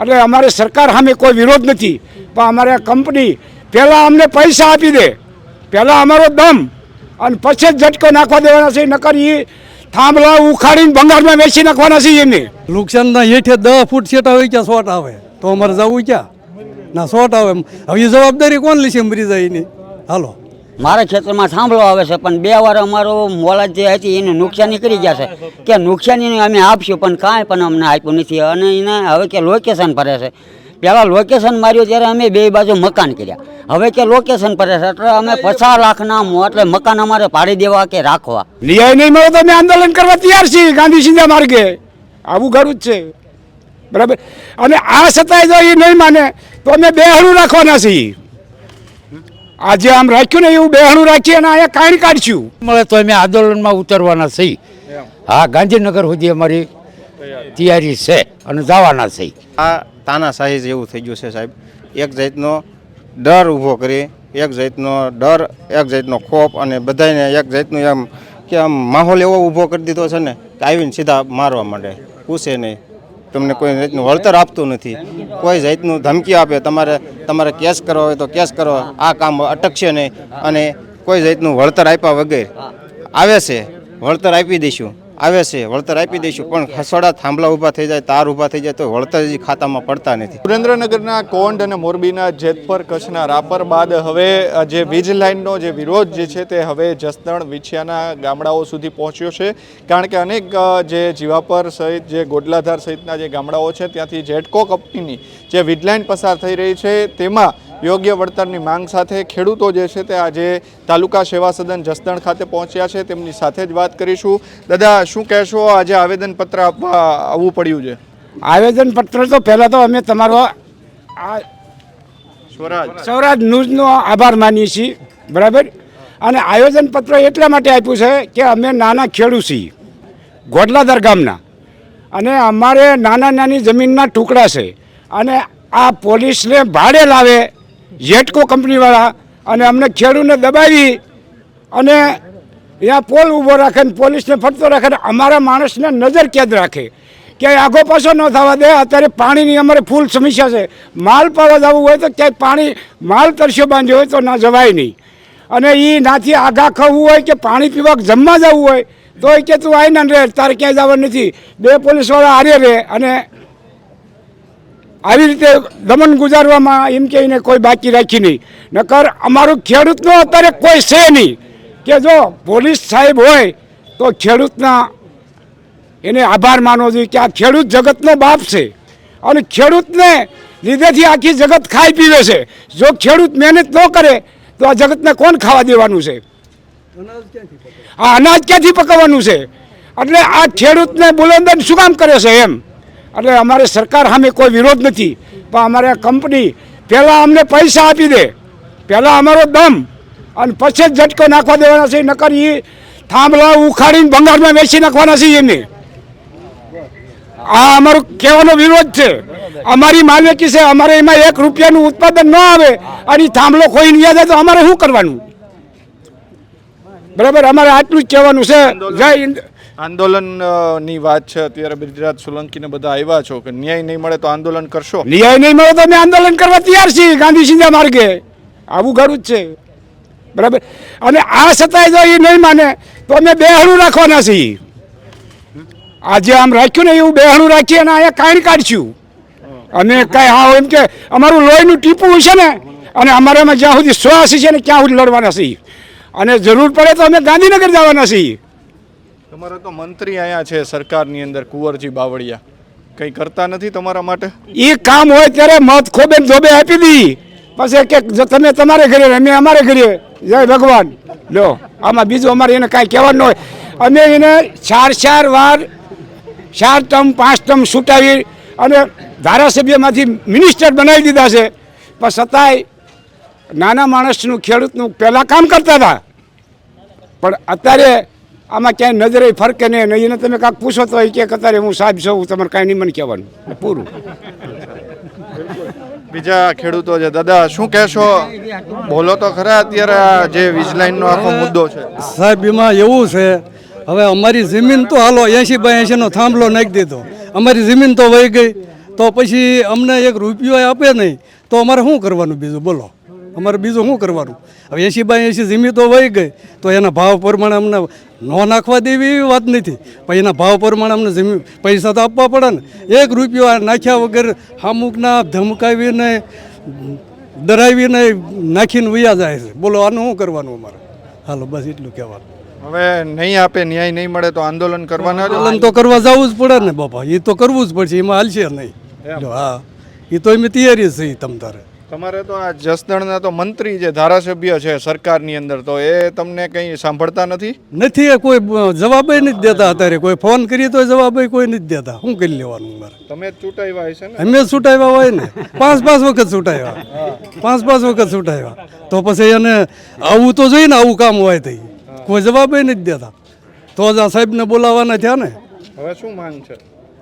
એટલે અમારે સરકાર સામે કોઈ વિરોધ નથી, પણ અમારે કંપની પહેલાં અમને પૈસા આપી દે, પહેલાં અમારો દમ અને પછી જ ઝટકો નાખવા દેવાના છે. નકર એ થાંભલા ઉખાડીને ભંગારમાં વેચી નાખવાના છે. એમને નુકસાનના હેઠે 10 ફૂટ છેટા હોય ક્યાં શોટ આવે તો અમારે જવું ક્યાં ના શોટ આવે. હવે એ જવાબદારી કોણ લેશે મરી જાય એની? હાલો, મારા ક્ષેત્રમાં થાંભલો આવે છે, પણ 2 વાર અમારો મોલાદ જે હતી એને નુકસાની કરી ગયા છે કે નુકસાની અમે આપશું, પણ કાંઈ પણ અમને આપ્યું નથી. અને એને હવે કે લોકેશન ભરે છે. પહેલાં લોકેશન માર્યું ત્યારે અમે 2 બાજુ મકાન કર્યા, હવે કે લોકેશન ભરે છે એટલે અમે 50 લાખના એટલે મકાન અમારે પાડી દેવા કે રાખવા. ન્યાય નહીં મળે તો અમે આંદોલન કરવા તૈયાર છીએ ગાંધી સિંધા માર્ગે. આવું ઘરું જ છે, બરાબર. અને આ છતાંય જો એ નહીં માને તો અમે બેહણું રાખવાના છીએ. આજે આમ રાખ્યું ને એવું બેહણું રાખીએ અને અહીંયા કાઢી કાઢશું. મળે તો અમે આંદોલનમાં ઉતરવાના છીએ. હા, ગાંધીનગર સુધી અમારી તૈયારી છે અને જવાના છીએ. આ તાનાશાહી જેવું થઈ ગયું છે સાહેબ. એક જાતનો ડર ઊભો કરી, એક જાતનો ડર, એક જાતનો ખોફ અને બધાને એક જાતનું એમ કે આમ માહોલ એવો ઊભો કરી દીધો છે ને કે આવીને સીધા મારવા માંડે, પૂછે નહીં, તમને કોઈ જાતનું વળતર આપતું નથી, કોઈ જાતનું ધમકી આપે તમારે કેસ કરવા હોય તો કેસ કરો, આ કામ અટકશે નહીં, અને કોઈ જાતનું વળતર આપ્યા વગર આવે છે વળતર આપી દઈશું, આવે છે વળતર આપી દઈશું, પણ ખસોડા થાંભલા ઊભા થઈ જાય, તાર ઊભા થઈ જાય તો વળતર જ ખાતામાં પડતા નથી. સુરેન્દ્રનગરના કોંઢ અને મોરબીના જેતપર, કચ્છના રાપર બાદ હવે જે વીજ લાઇનનો જે વિરોધ જે છે તે હવે જસદણ, વિછિયાના ગામડાઓ સુધી પહોંચ્યો છે. કારણ કે અનેક જે જીવાપર સહિત જે ગોડલાધાર સહિતના જે ગામડાઓ છે ત્યાંથી જેટકો કંપનીની જે વીજ લાઇન પસાર થઈ રહી છે તેમાં યોગ્ય વળતરની માંગ સાથે ખેડૂતો જે છે તે આજે તાલુકા સેવા સદન જસદણ ખાતે પહોંચ્યા છે. તેમની સાથે જ વાત કરીશું. દાદા, શું કહેશો? આજે આવેદનપત્ર આપવા આવવું પડ્યું છે. આવેદનપત્ર તો પહેલાં તો અમે તમારો આ સ્વરાજ ન્યૂઝનો આભાર માનીએ છીએ, બરાબર. અને આવેદનપત્ર એટલા માટે આપ્યું છે કે અમે નાના ખેડૂત છીએ, ગોડલાધાર ગામના, અને અમારે નાની જમીનના ટુકડા છે, અને આ પોલીસને ભાડે લાવે જેટકો કંપનીવાળા, અને અમને ખેડૂતને દબાવી અને ત્યાં પોલ ઊભો રાખે ને પોલીસને ફરતો રાખે ને અમારા માણસને નજર કેદ રાખે કે આગો પાછો ન થવા દે. અત્યારે પાણીની અમારે ફૂલ સમસ્યા છે. માલ પાવા જવું હોય તો ક્યાંય પાણી માલ તરસ્યો બાંધ્યો હોય તો ના જવાય નહીં, અને એ નાથી આઘા ખવું હોય કે પાણી પીવા જમવા જવું હોય તો એ કે તું આવીને રે, તારે ક્યાંય જવાનું નથી. 2 પોલીસવાળા હારે રહે અને આવી રીતે દમન ગુજારવામાં એમ કે એને કોઈ બાકી રાખી નહીં. નકર અમારું ખેડૂતનો અત્યારે કોઈ છે નહીં કે જો પોલીસ સાહેબ હોય તો ખેડૂતના એને આભાર માનવો જોઈએ કે આ ખેડૂત જગતનો બાપ છે, અને ખેડૂતને લીધેથી આખી જગત ખાઈ પીવે છે. જો ખેડૂત મહેનત ન કરે તો આ જગતને કોણ ખાવા દેવાનું છે? આ અનાજ ક્યાંથી પકવવાનું છે? એટલે આ ખેડૂતને બુલંદન શું કામ કરે છે એમ. એટલે અમારે સરકાર સામે કોઈ વિરોધ નથી, પણ અમારે કંપની પહેલાં અમને પૈસા આપી દે, પહેલાં અમારો દમ અને પછી જ ઝટકો નાખવા દેવાના છે. નકર એ થાંભલા ઉખાડીને ભંગારમાં વેચી નાખવાના છે. એમને આ અમારું કહેવાનો વિરોધ છે. અમારી માલિકી છે, અમારે એમાં 1 રૂપિયાનું ઉત્પાદન ન આવે અને થાંભલો ખોઈને ગયા જાય તો અમારે શું કરવાનું? બરાબર, અમારે આટલું જ કહેવાનું છે. જય હિન્દ. આંદોલનની વાત છે. અત્યારે બ્રિજરાજ સોલંકીને બધા આવ્યા છો કે ન્યાય નહીં મળે તો આંદોલન કરશો? ન્યાય નહીં મળે તો અમે આંદોલન કરવા તૈયાર છીએ ગાંધી સિંધા માર્ગે. આવું ઘરું જ છે, બરાબર. અને આ છતાંય જો એ નહીં માને તો અમે બેહણું રાખવાના છીએ. આજે આમ રાખ્યું ને એવું બેહણું રાખીએ અને અહીંયા કાઢી કાઢશું. અમે કાંઈ હા એમ કે અમારું લોહીનું ટીપું છે ને, અને અમારામાં જ્યાં સુધી શ્વાસ છે ને ત્યાં સુધી લડવાના છીએ, અને જરૂર પડે તો અમે ગાંધીનગર જવાના છીએ. તમારા તો મંત્રી અહીંયા છે સરકારની અંદર, કુંવરજી બાવળિયા, કંઈ કરતા નથી તમારા માટે? એ કામ હોય ત્યારે મત ખોબે ધોબે આપી દી, પછી કે તમે તમારે ઘરે અમે અમારે ઘરે. જય ભગવાન. લો, આમાં બીજું અમારે એને કાંઈ કહેવાનું હોય. અમે એને 4 વાર 4 ટર્મ 5 ટર્મ છૂટાવી અને ધારાસભ્યમાંથી મિનિસ્ટર બનાવી દીધા છે, પણ છતાંય નાના માણસનું, ખેડૂતનું પહેલાં કામ કરતા હતા, પણ અત્યારે આમાં ક્યાંય નજરે ફરકે નહીં. એને તમે કાંઈક પૂછો તો એ કે અત્યારે હું સાહેબ છું, તમારે કાંઈ નહીં મને કહેવાનું, પૂરું. બીજા ખેડૂતો છે. દાદા, શું કહેશો? બોલો તો ખરા. અત્યારે આ જે વીજ લાઇનનો આખો મુદ્દો છે સાહેબ, એમાં એવું છે હવે અમારી જમીન તો હાલો 80 બાય 80નો થાંભલો નાખી દીધો, અમારી જમીન તો વહી ગઈ. તો પછી અમને એક રૂપિયો આપે નહીં તો અમારે શું કરવાનું બીજું બોલો, અમારે બીજું શું કરવાનું? હવે 80/80 જમીન તો વહી ગઈ તો એના ભાવ પ્રમાણે અમને ન નાખવા દેવી એવી વાત નથી, પણ એના ભાવ પ્રમાણે અમને જમીન પૈસા તો આપવા પડે ને. એક રૂપિયો આ નાખ્યા વગર અમુકના ધમકાવીને ડરાવીને નાખીને વયા જાય છે. બોલો આનું શું કરવાનું અમારે? હાલો બસ એટલું કહેવાનું. હવે નહીં આપે, ન્યાય નહીં મળે તો આંદોલન કરવાના છો? આંદોલન તો કરવા જવું જ પડે ને બાપા, એ તો કરવું જ પડશે, એમાં હાલશે નહીં. જો હા, એ તો એમ તૈયારી છે તમ તારે. તમારે તો આ જસદણના તો મંત્રી છે, ધારાસભ્ય છે સરકારની અંદર, તો એ તમને કંઈ સાંભળતા નથી? નથી, એ કોઈ જવાબ નથી દેતા. અત્યારે કોઈ ફોન કરીએ તો જવાબ કોઈ નથી દેતા. શું કરી લેવાનું મારે? તમે જ ચૂંટાવ્યા હશે ને? અમે જ છૂટાવ્યા હોય ને, 5 વખત છૂટાવ્યા, 5 વખત છૂટાવ્યા. તો પછી એને આવું તો જોઈએ ને, આવું કામ હોય તો કોઈ જવાબ નથી દેતા. તો જ આ સાહેબને બોલાવવાના થયા ને. હવે શું માંગ છે?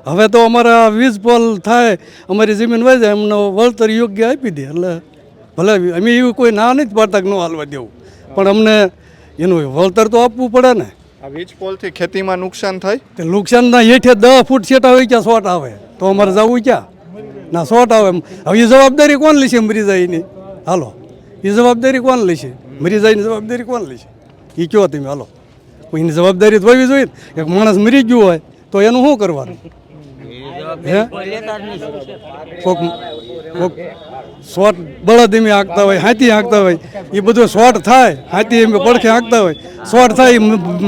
હવે તો અમારા વીજ પોલ થાય, અમારી જમીન વહી જાય, એમનો વળતર યોગ્ય આપી દે એટલે ભલે. અમે એવું કોઈ ના નથી પાડતા કે ન હાલવા દેવું, પણ અમને એનું વળતર તો આપવું પડે ને. આ વીજ પોલથી ખેતીમાં નુકસાન થાય? તે નુકસાનના હેઠે 10 ફૂટ છેટા હોય ક્યાં શોર્ટ આવે તો અમારે જવું ક્યાં? ના શોર્ટ આવે. હવે એ જવાબદારી કોણ લેશે મરી જાય એની? હાલો, એ જવાબદારી કોણ લેશે? મરી જાયની જવાબદારી કોણ લેશે? એ કહો તમે. હાલો, એની જવાબદારી તો હોવી જોઈએ. એક માણસ મરી ગયું હોય તો એનું શું કરવાનું? હે કોક શોર્ટ બળદ એમ હાંકતા હોય, હાથી હાંકતા હોય, એ બધું શોર્ટ થાય, હાથી એમ પડખે હાંકતા હોય, શોર્ટ થાય,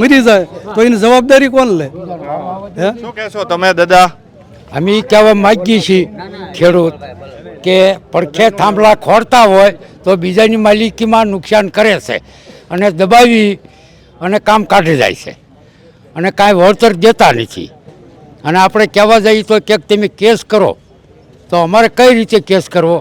મરી જાય તો એની જવાબદારી કોણ લે? હે શું કહેશો તમે દાદા? અમે ઈ કહેવા માગીએ છીએ ખેડૂત કે પડખે થાંભલા ખોરતા હોય તો બીજાની માલિકીમાં નુકસાન કરે છે અને દબાવી અને કામ કાઢી જાય છે અને કાંઈ વળતર દેતા નથી. અને આપણે કહેવા જઈએ તો ક્યાંક તમે કેસ કરો તો અમારે કઈ રીતે કેસ કરવો?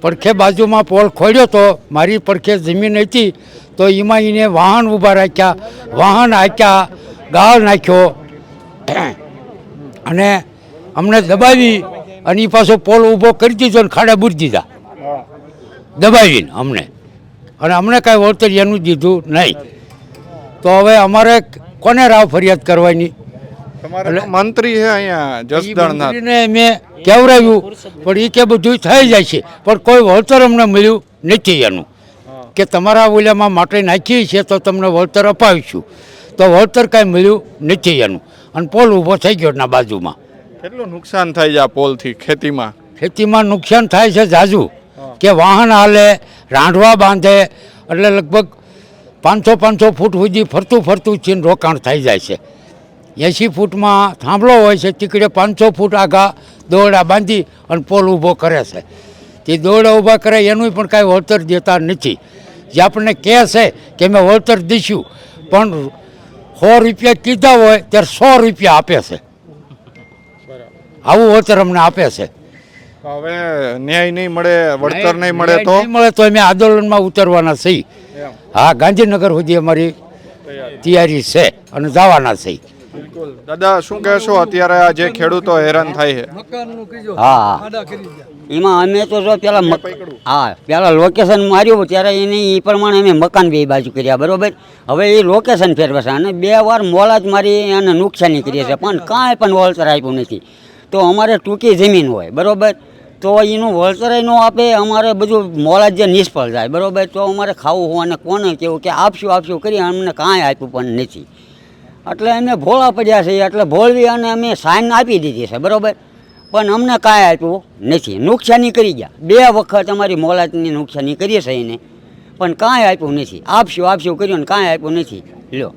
પડખે બાજુમાં પોલ ખોલ્યો તો મારી પડખે જમીન હતી તો એમાં એને વાહન ઊભા રાખ્યા, વાહન હાંક્યા, ગાળ નાખ્યો અને અમને દબાવી અને એ પાછો પોલ ઊભો કરી દીધો અને ખાડા બૂરી દીધા દબાવીને અમને, અને અમને કાંઈ વળતર એનું દીધું નહીં. તો હવે અમારે કોને રાવ ફરિયાદ કરવાની? તમારે તો મંત્રી છે અહીંયા જસદણના. મંત્રીને મેં કહેવરાવ્યું પણ એ કે બધું થઈ જાય છે, પણ કોઈ વળતર અમને મળ્યું નથી એનું કે તમારા ઓલામાં માટે નાખીએ છીએ તો તમને વળતર અપાવીશું, તો વળતર કાંઈ મળ્યું નથી એનું. અને પોલ ઊભો થઈ ગયો ના બાજુમાં. કેટલું નુકસાન થાય છે આ પોલથી ખેતીમાં? ખેતીમાં નુકસાન થાય છે જાજુ, કે વાહન હાલે, રાંઢવા બાંધે એટલે લગભગ 500 ફૂટ સુધી ફરતું ચીન રોકાણ થઈ જાય છે. 80 ફૂટમાં થાંભલો હોય છે, તીકડે 500 ફૂટ આગા દોરડા બાંધી અને પોલ ઊભો કરે છે. તે દોરડા ઊભા કરે એનું પણ કાંઈ વળતર દેતા નથી. જે આપણને કહે છે કે અમે વળતર દઈશું, પણ 100 રૂપિયા કીધા હોય ત્યારે 100 રૂપિયા આપે છે. આવું વળતર અમને આપે છે. હવે ન્યાય નહીં મળે, વળતર નહીં મળે તો? નહીં મળે તો અમે આંદોલનમાં ઉતરવાના છીએ. હા, ગાંધીનગર સુધી અમારી તૈયારી છે અને જવાના છે. બિલકુલ. દાદા શું કહેશો? અત્યારે આ જે ખેડૂતો હેરાન થાય છે. હા, એમાં અમે તો જો પેલા લોકેશન માર્યું ત્યારે એને એ પ્રમાણે અમે મકાન બે બાજુ કર્યા, બરોબર. હવે એ લોકેશન ફેરવે છે અને 2 વાર મોલા જ મારી એને નુકસાની કરી છે, પણ કાંઈ પણ વળતર આપ્યું નથી. તો અમારે ટૂંકી જમીન હોય, બરોબર, તો એનું વળતર ન આપે, અમારે બધું મોલા જે નિષ્ફળ જાય, બરોબર. તો અમારે ખાવું હોય અને કોને કેવું કે આપશું કરી અમને કાંઈ આપ્યું પણ નથી. એટલે અમે ભોળા પડ્યા છીએ, એટલે ભોળવી અને અમે સાઈન આપી દીધી છે, બરોબર, પણ અમને કાંઈ આપ્યું નથી. નુકસાની કરી ગયા, 2 વખત અમારી મોલાતની નુકસાની કરી છે એને, પણ કાંઈ આપ્યું નથી. આપશું કર્યું ને કાંઈ આપ્યું નથી. લ્યો,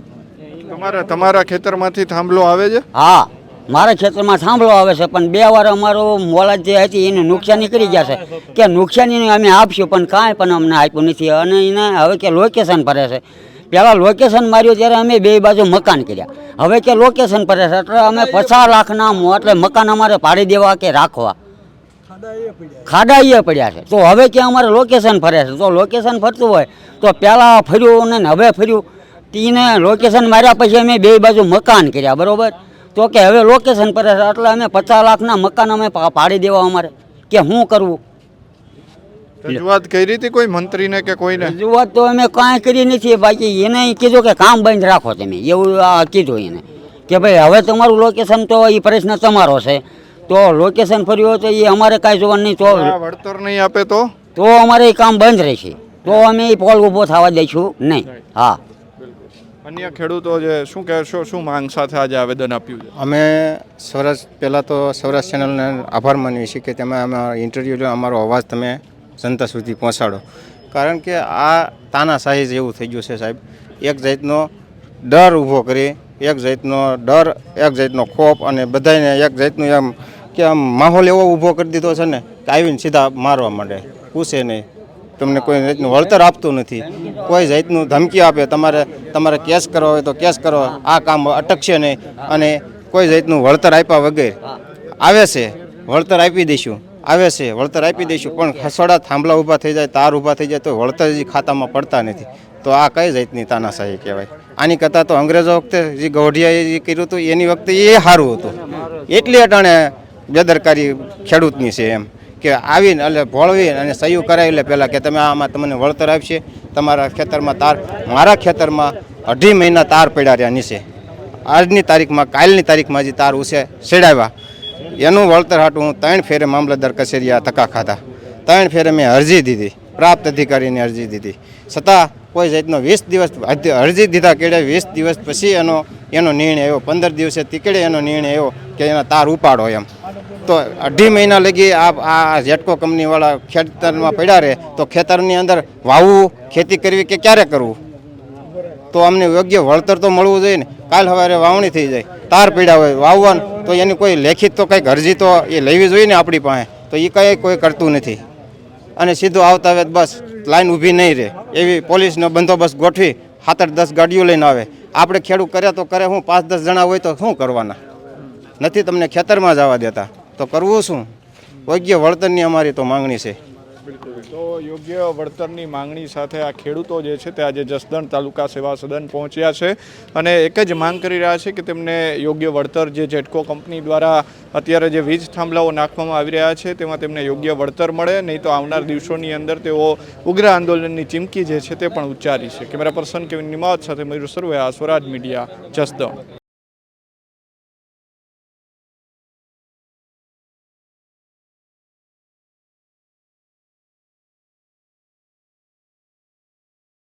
તમારા ખેતરમાંથી થાંભલો આવે છે? હા, મારા ખેતરમાં થાંભલો આવે છે, પણ 2 વાર અમારો મોલાત જે હતી એને નુકસાની કરી ગયા છે કે નુકસાની અમે આપશું, પણ કાંઈ પણ અમને આપ્યું નથી. અને એને હવે કે લોકેશન ભરે છે. પહેલાં લોકેશન માર્યું ત્યારે અમે 2 બાજુ મકાન કર્યા, હવે કે લોકેશન ભરે છે એટલે અમે 50 લાખના એટલે મકાન અમારે પાડી દેવા કે રાખવા, ખાડા એ પડ્યા છે. તો હવે કે અમારે લોકેશન ફરે છે, તો લોકેશન ફરતું હોય તો પહેલાં ફર્યું ને હવે ફર્યું. તેને લોકેશન માર્યા પછી અમે 2 બાજુ મકાન કર્યા, બરોબર. તો કે હવે લોકેશન ફરે છે એટલે અમે 50 લાખના મકાન અમે પાડી દેવા અમારે, કે શું કરવું? રજૂઆત કરી હતી કોઈ મંત્રીને કે કોઈને? રજૂઆત તો અમે કાંઈ કરી નથી. બાકી એને કીધું કે કામ બંધ રાખો તમે, એવું કીધું એને કે ભાઈ હવે તમારું લોકેશન તો એ પ્રશ્ન તમારો છે, તો લોકેશન ફર્યું હોય તો એ અમારે કાંઈ જોવાનું નહીં. આ વળતર નહીં આપે તો અમારે એ કામ બંધ રહેશે. તો અમે એ પોલ ઊભો થવા દઈશું નહીં. હા, અન્ય ખેડૂતો જે શું કહેશો, શું માંગ સાથે આજે આવેદન આપ્યું છે? અમે પહેલાં તો સૌરાષ્ટ્ર ચેનલને આભાર માનીએ છીએ કે તમે અમારો ઇન્ટરવ્યૂ લો, અમારો અવાજ તમે જનતા સુધી પહોંચાડો. કારણ કે આ તાનાશાહી જેવું થઈ ગયું છે સાહેબ. એક જાતનો ડર ઊભો કરી, એક જાતનો ડર, એક જાતનો ખોફ, અને બધાને એક જાતનું એમ કે આમ માહોલ એવો ઊભો કરી દીધો છે ને કે આવીને સીધા મારવા માંડે, પૂછે નહીં, તમને કોઈ જાતનું વળતર આપતું નથી, કોઈ જાતનું ધમકી આપે, તમારે કેસ કરવા હોય તો કેસ કરો, આ કામ અટકશે નહીં, અને કોઈ જાતનું વળતર આપ્યા વગર આવે છે, વળતર આપી દઈશું, આવે છે, વળતર આપી દઈશું, પણ ખસોડા થાંભલા ઊભા થઈ જાય, તાર ઊભા થઈ જાય તો વળતર જે ખાતામાં પડતા નથી. તો આ કઈ જાતની તાનાશાહી કહેવાય? આની કરતાં તો અંગ્રેજો વખતે જે ગૌઢિયાએ જે કર્યું હતું એની વખતે એ સારું હતું. એટલી અટાણે બેદરકારી ખેડૂતની છે એમ કે આવીને એટલે ભોળવી અને સહયું કરાવી લે પહેલાં કે તમે આમાં તમને વળતર આપશે, તમારા ખેતરમાં તાર. મારા ખેતરમાં 2.5 મહિના તાર પડ્યા રહ્યા નીચે. આજની તારીખમાં, કાલની તારીખમાં જે તાર ઉછે સેડાવ્યા, એનું વળતર હાટું હું 3 ફેરે મામલતદાર કચેરીએ ધક્કા ખાધા. 3 ફેરે મેં અરજી દીધી, પ્રાપ્ત અધિકારીને અરજી દીધી, છતાં કોઈ જાતનો 20 દિવસ અરજી દીધા કેળે 20 દિવસ પછી એનો નિર્ણય આવ્યો. 15 દિવસે તીકેડે એનો નિર્ણય આવ્યો કે એના તાર ઉપાડો એમ. તો 2.5 મહિના લગી આ જેટકો કંપનીવાળા ખેતરમાં પડ્યા રહે તો ખેતરની અંદર વાવવું, ખેતી કરવી કે ક્યારે કરવું? તો અમને યોગ્ય વળતર તો મળવું જોઈએ ને. કાલ સવારે વાવણી થઈ જાય, તાર પડ્યા હોય વાવવાનું, તો એની કોઈ લેખિત તો કંઈક અરજી તો એ લેવી જોઈએ ને આપણી પાસે. તો એ કંઈ કોઈ કરતું નથી. અને સીધું આવતા આવે બસ લાઈન ઊભી નહીં રહે એવી પોલીસનો બંદોબસ્ત ગોઠવી 7-8-10 ગાડીઓ લઈને આવે. આપણે ખેડૂત કરે તો કરે, હું 5-10 જણા હોય તો શું કરવાના? નથી તમને ખેતરમાં જવા દેતા તો કરવું શું? યોગ્ય વળતરની અમારી તો માંગણી છે. તો યોગ્ય વળતરની માંગણી સાથે આ ખેડૂતો જે છે તે આજે જસદણ તાલુકા સેવા સદન પહોંચ્યા છે અને એક જ માંગ કરી રહ્યા છે કે તેમને યોગ્ય વળતર, જે જેટકો કંપની દ્વારા અત્યારે જે વીજ થાંભલાઓ નાખવામાં આવી રહ્યા છે તેમાં તેમને યોગ્ય વળતર મળે, નહીં તો આવનાર દિવસોની અંદર તેઓ ઉગ્ર આંદોલનની ચીમકી જે છે તે પણ ઉચ્ચારી છે. કેમેરા પર્સન કેવિન નિમાવત સાથે મયુર સરવૈયા, સ્વરાજ મીડિયા, જસદણ.